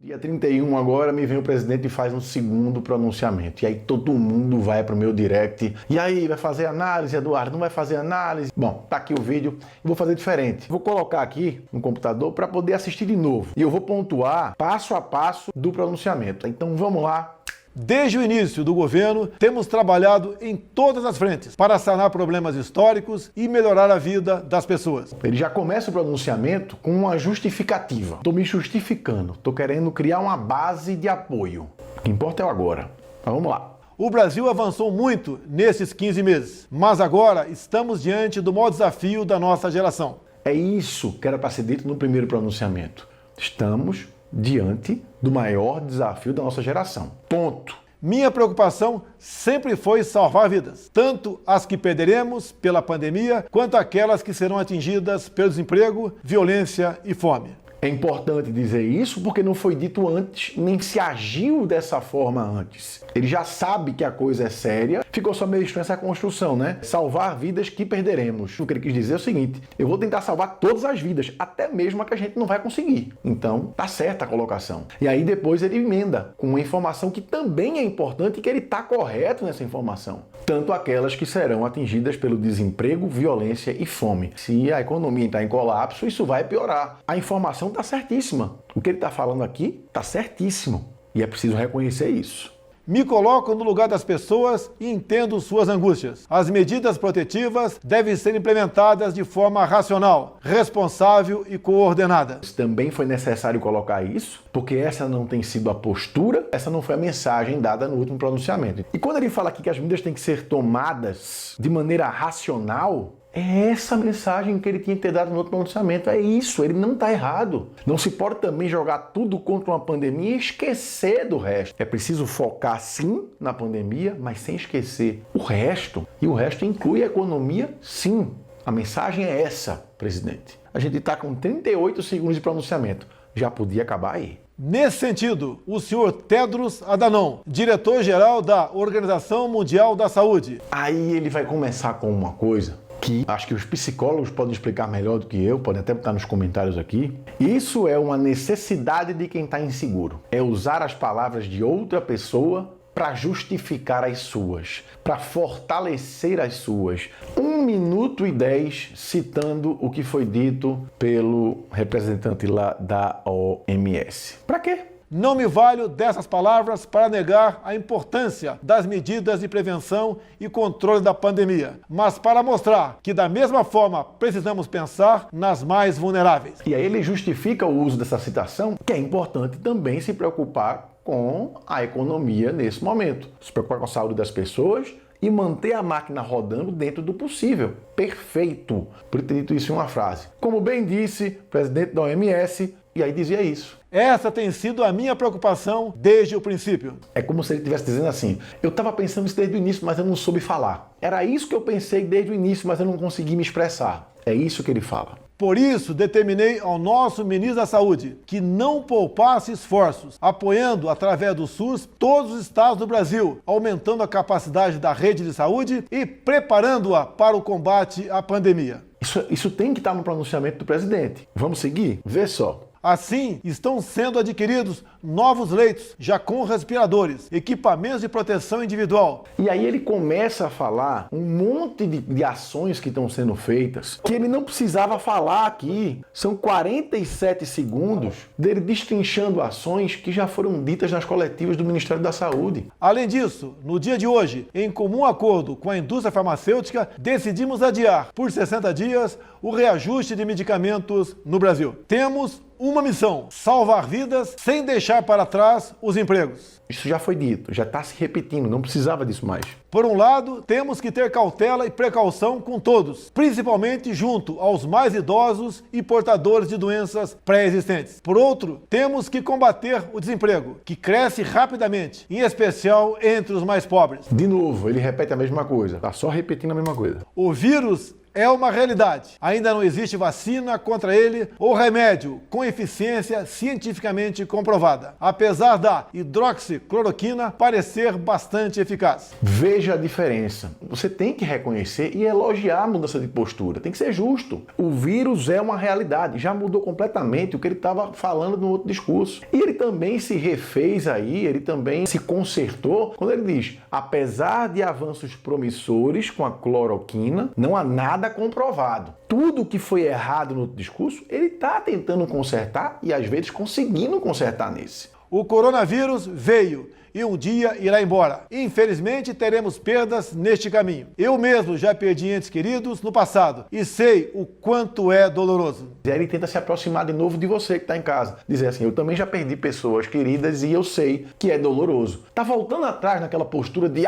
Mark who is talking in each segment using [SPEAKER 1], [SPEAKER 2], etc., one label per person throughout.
[SPEAKER 1] Dia 31 agora me vem o presidente e faz um segundo pronunciamento. E aí todo mundo vai pro meu direct. E aí, vai fazer análise, Eduardo? Não vai fazer análise? Bom, tá aqui o vídeo. Eu vou fazer diferente. Vou colocar aqui no computador para poder assistir de novo. E eu vou pontuar passo a passo do pronunciamento. Então vamos lá.
[SPEAKER 2] Desde o início do governo, temos trabalhado em todas as frentes para sanar problemas históricos e melhorar a vida das pessoas.
[SPEAKER 1] Ele já começa o pronunciamento com uma justificativa. Estou me justificando, estou querendo criar uma base de apoio. O que importa é o agora. Então vamos lá.
[SPEAKER 2] O Brasil avançou muito nesses 15 meses, mas agora estamos diante do maior desafio da nossa geração.
[SPEAKER 1] É isso que era para ser dito no primeiro pronunciamento. Estamos diante do maior desafio da nossa geração. Ponto.
[SPEAKER 2] Minha preocupação sempre foi salvar vidas, tanto as que perderemos pela pandemia, quanto aquelas que serão atingidas pelo desemprego, violência e fome.
[SPEAKER 1] É importante dizer isso porque não foi dito antes, nem se agiu dessa forma antes. Ele já sabe que a coisa é séria, ficou só meio estranha essa construção, né? Salvar vidas que perderemos. O que ele quis dizer é o seguinte: eu vou tentar salvar todas as vidas, até mesmo a que a gente não vai conseguir. Então, tá certa a colocação. E aí depois ele emenda com uma informação que também é importante e que ele tá correto nessa informação. Tanto aquelas que serão atingidas pelo desemprego, violência e fome. Se a economia entrar em colapso, isso vai piorar. A informação está certíssima. O que ele está falando aqui está certíssimo. E é preciso reconhecer isso.
[SPEAKER 2] Me coloco no lugar das pessoas e entendo suas angústias. As medidas protetivas devem ser implementadas de forma racional, responsável e coordenada.
[SPEAKER 1] Também foi necessário colocar isso, porque essa não tem sido a postura, essa não foi a mensagem dada no último pronunciamento. E quando ele fala aqui que as medidas têm que ser tomadas de maneira racional, é essa mensagem que ele tinha que ter dado no outro pronunciamento. É isso, ele não está errado. Não se pode também jogar tudo contra uma pandemia e esquecer do resto. É preciso focar sim na pandemia, mas sem esquecer o resto. E o resto inclui a economia, sim. A mensagem é essa, presidente. A gente está com 38 segundos de pronunciamento. Já podia acabar aí.
[SPEAKER 2] Nesse sentido, o senhor Tedros Adhanom, diretor-geral da Organização Mundial da Saúde.
[SPEAKER 1] Aí ele vai começar com uma coisa que acho que os psicólogos podem explicar melhor do que eu, podem até botar nos comentários aqui. Isso é uma necessidade de quem está inseguro. É usar as palavras de outra pessoa para justificar as suas, para fortalecer as suas. 1 minuto e 10 citando o que foi dito pelo representante lá da OMS. Para quê?
[SPEAKER 2] Não me valho dessas palavras para negar a importância das medidas de prevenção e controle da pandemia, mas para mostrar que da mesma forma precisamos pensar nas mais vulneráveis.
[SPEAKER 1] E aí ele justifica o uso dessa citação, que é importante também se preocupar com a economia nesse momento, se preocupar com a saúde das pessoas e manter a máquina rodando dentro do possível. Perfeito! Por ter dito isso em uma frase. Como bem disse o presidente da OMS, e aí dizia isso.
[SPEAKER 2] Essa tem sido a minha preocupação desde o princípio.
[SPEAKER 1] É como se ele estivesse dizendo assim: eu estava pensando isso desde o início, mas eu não soube falar. Era isso que eu pensei desde o início, mas eu não consegui me expressar. É isso que ele fala.
[SPEAKER 2] Por isso, determinei ao nosso ministro da Saúde que não poupasse esforços, apoiando através do SUS todos os estados do Brasil, aumentando a capacidade da rede de saúde e preparando-a para o combate à pandemia.
[SPEAKER 1] Isso tem que estar no pronunciamento do presidente. Vamos seguir? Vê só.
[SPEAKER 2] Assim, estão sendo adquiridos novos leitos, já com respiradores, equipamentos de proteção individual.
[SPEAKER 1] E aí ele começa a falar um monte de ações que estão sendo feitas, que ele não precisava falar aqui. São 47 segundos dele destrinchando ações que já foram ditas nas coletivas do Ministério da Saúde.
[SPEAKER 2] Além disso, no dia de hoje, em comum acordo com a indústria farmacêutica, decidimos adiar por 60 dias o reajuste de medicamentos no Brasil. Temos uma missão: salvar vidas sem deixar para trás os empregos.
[SPEAKER 1] Isso já foi dito, já está se repetindo, não precisava disso mais.
[SPEAKER 2] Por um lado, temos que ter cautela e precaução com todos, principalmente junto aos mais idosos e portadores de doenças pré-existentes. Por outro, temos que combater o desemprego, que cresce rapidamente, em especial entre os mais pobres.
[SPEAKER 1] De novo, ele repete a mesma coisa, está só repetindo a mesma coisa.
[SPEAKER 2] O vírus é uma realidade. Ainda não existe vacina contra ele ou remédio com eficiência cientificamente comprovada, apesar da hidroxicloroquina parecer bastante eficaz.
[SPEAKER 1] Veja a diferença. Você tem que reconhecer e elogiar a mudança de postura. Tem que ser justo. O vírus é uma realidade. Já mudou completamente o que ele estava falando no outro discurso. E ele também se refez aí, ele também se consertou quando ele diz: apesar de avanços promissores com a cloroquina, não há nada comprovado. Tudo que foi errado no outro discurso, ele está tentando consertar e às vezes conseguindo consertar nesse.
[SPEAKER 2] O coronavírus veio e um dia irá embora. Infelizmente, teremos perdas neste caminho. Eu mesmo já perdi entes queridos no passado e sei o quanto é doloroso.
[SPEAKER 1] E aí ele tenta se aproximar de novo de você que está em casa. Dizer assim: eu também já perdi pessoas queridas e eu sei que é doloroso. Tá voltando atrás naquela postura de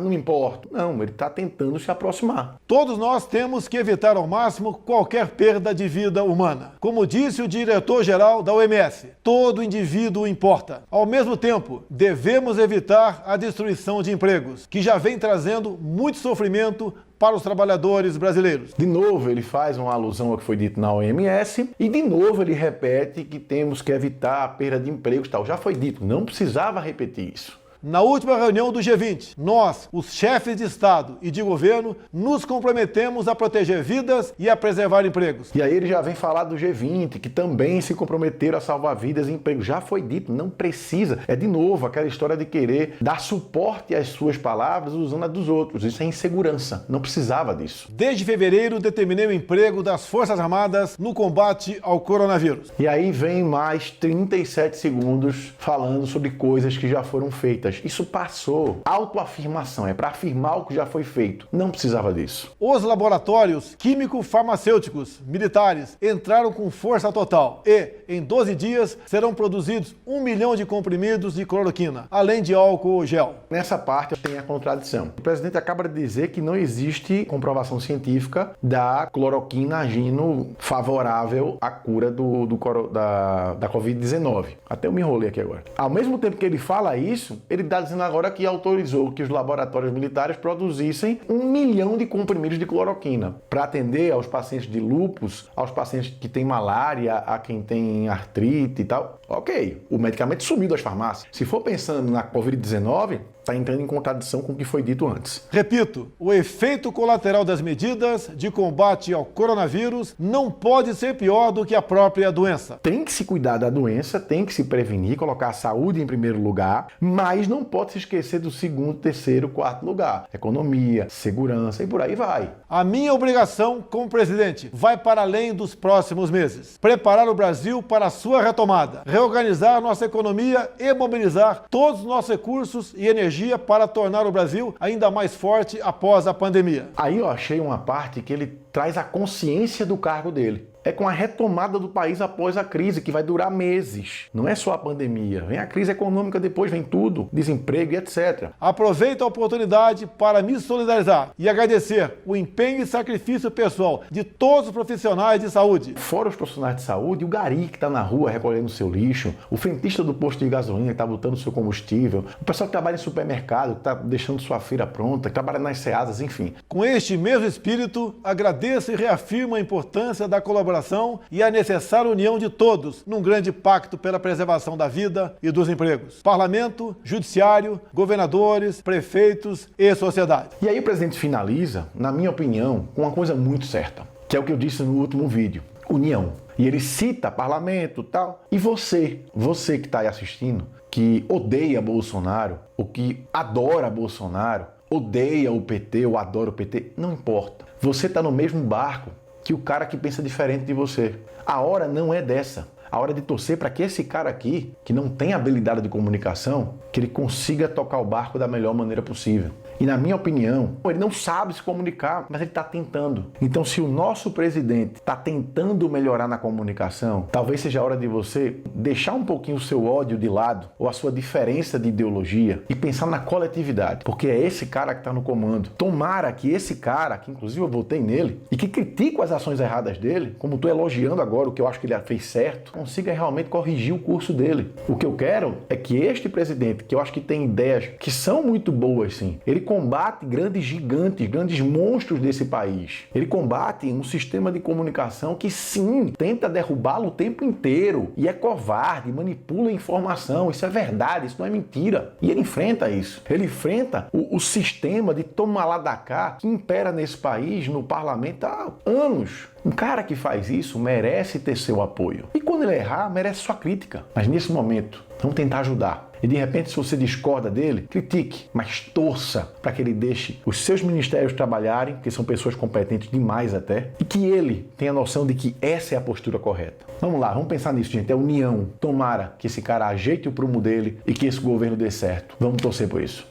[SPEAKER 1] não me importo. Não, ele está tentando se aproximar.
[SPEAKER 2] Todos nós temos que evitar ao máximo qualquer perda de vida humana. Como disse o diretor-geral da OMS, todo indivíduo importa. Ao mesmo tempo, devemos evitar a destruição de empregos, que já vem trazendo muito sofrimento para os trabalhadores brasileiros.
[SPEAKER 1] De novo, ele faz uma alusão ao que foi dito na OMS e de novo ele repete que temos que evitar a perda de empregos e tal. Já foi dito, não precisava repetir isso.
[SPEAKER 2] Na última reunião do G20, nós, os chefes de Estado e de governo, nos comprometemos a proteger vidas e a preservar empregos.
[SPEAKER 1] E aí ele já vem falar do G20, que também se comprometeram a salvar vidas e empregos. Já foi dito, não precisa. É de novo aquela história de querer dar suporte às suas palavras usando a dos outros. Isso é insegurança. Não precisava disso.
[SPEAKER 2] Desde fevereiro, determinei o emprego das Forças Armadas no combate ao coronavírus.
[SPEAKER 1] E aí vem mais 37 segundos falando sobre coisas que já foram feitas. Isso passou. Autoafirmação, é para afirmar o que já foi feito. Não precisava disso.
[SPEAKER 2] Os laboratórios químico-farmacêuticos militares entraram com força total e, em 12 dias, serão produzidos 1 milhão de comprimidos de cloroquina, além de álcool gel.
[SPEAKER 1] Nessa parte tem a contradição. O presidente acaba de dizer que não existe comprovação científica da cloroquina agindo favorável à cura da Covid-19. Até eu me enrolei aqui agora. Ao mesmo tempo que ele fala isso, ele está dizendo agora que autorizou que os laboratórios militares produzissem 1 milhão de comprimidos de cloroquina para atender aos pacientes de lúpus, aos pacientes que têm malária, a quem tem artrite e tal. Ok, o medicamento sumiu das farmácias. Se for pensando na Covid-19, está entrando em contradição com o que foi dito antes.
[SPEAKER 2] Repito, o efeito colateral das medidas de combate ao coronavírus não pode ser pior do que a própria doença.
[SPEAKER 1] Tem que se cuidar da doença, tem que se prevenir, colocar a saúde em primeiro lugar, mas não pode se esquecer do segundo, terceiro, quarto lugar. Economia, segurança e por aí vai.
[SPEAKER 2] A minha obrigação como presidente vai para além dos próximos meses. Preparar o Brasil para a sua retomada, reorganizar nossa economia e mobilizar todos os nossos recursos e energia para tornar o Brasil ainda mais forte após a pandemia.
[SPEAKER 1] Aí eu achei uma parte que ele traz a consciência do cargo dele. É com a retomada do país após a crise, que vai durar meses. Não é só a pandemia. Vem a crise econômica, depois vem tudo, desemprego e etc.
[SPEAKER 2] Aproveito a oportunidade para me solidarizar e agradecer o empenho e sacrifício pessoal de todos os profissionais de saúde.
[SPEAKER 1] Fora os profissionais de saúde, o gari que está na rua recolhendo o seu lixo, o frentista do posto de gasolina que está botando o seu combustível, o pessoal que trabalha em supermercado, que está deixando sua feira pronta, que trabalha nas ceasas, enfim.
[SPEAKER 2] Com este mesmo espírito, agradeço e reafirmo a importância da colaboração e a necessária união de todos num grande pacto pela preservação da vida e dos empregos. Parlamento, judiciário, governadores, prefeitos e sociedade.
[SPEAKER 1] E aí o presidente finaliza, na minha opinião, com uma coisa muito certa, que é o que eu disse no último vídeo: união. E ele cita parlamento e tal. E você que está aí assistindo, que odeia Bolsonaro, ou que adora Bolsonaro, odeia o PT ou adora o PT, não importa. Você está no mesmo barco que o cara que pensa diferente de você. A hora não é dessa. A hora de torcer para que esse cara aqui, que não tem habilidade de comunicação, que ele consiga tocar o barco da melhor maneira possível. E na minha opinião, ele não sabe se comunicar, mas ele está tentando. Então, se o nosso presidente está tentando melhorar na comunicação, talvez seja a hora de você deixar um pouquinho o seu ódio de lado, ou a sua diferença de ideologia, e pensar na coletividade, porque é esse cara que está no comando. Tomara que esse cara, que inclusive eu votei nele, e que critico as ações erradas dele, como estou elogiando agora o que eu acho que ele fez certo, consiga realmente corrigir o curso dele. O que eu quero é que este presidente, que eu acho que tem ideias que são muito boas, sim, ele combate grandes gigantes, grandes monstros desse país. Ele combate um sistema de comunicação que, sim, tenta derrubá-lo o tempo inteiro e é covarde, manipula a informação. Isso é verdade, isso não é mentira. E ele enfrenta isso. Ele enfrenta o sistema de toma lá da cá que impera nesse país, no parlamento, há anos. Um cara que faz isso merece ter seu apoio. E quando ele errar, merece sua crítica. Mas nesse momento, vamos tentar ajudar. E de repente, se você discorda dele, critique, mas torça para que ele deixe os seus ministérios trabalharem, porque são pessoas competentes demais até, e que ele tenha noção de que essa é a postura correta. Vamos lá, vamos pensar nisso, gente. É união. Tomara que esse cara ajeite o prumo dele e que esse governo dê certo. Vamos torcer por isso.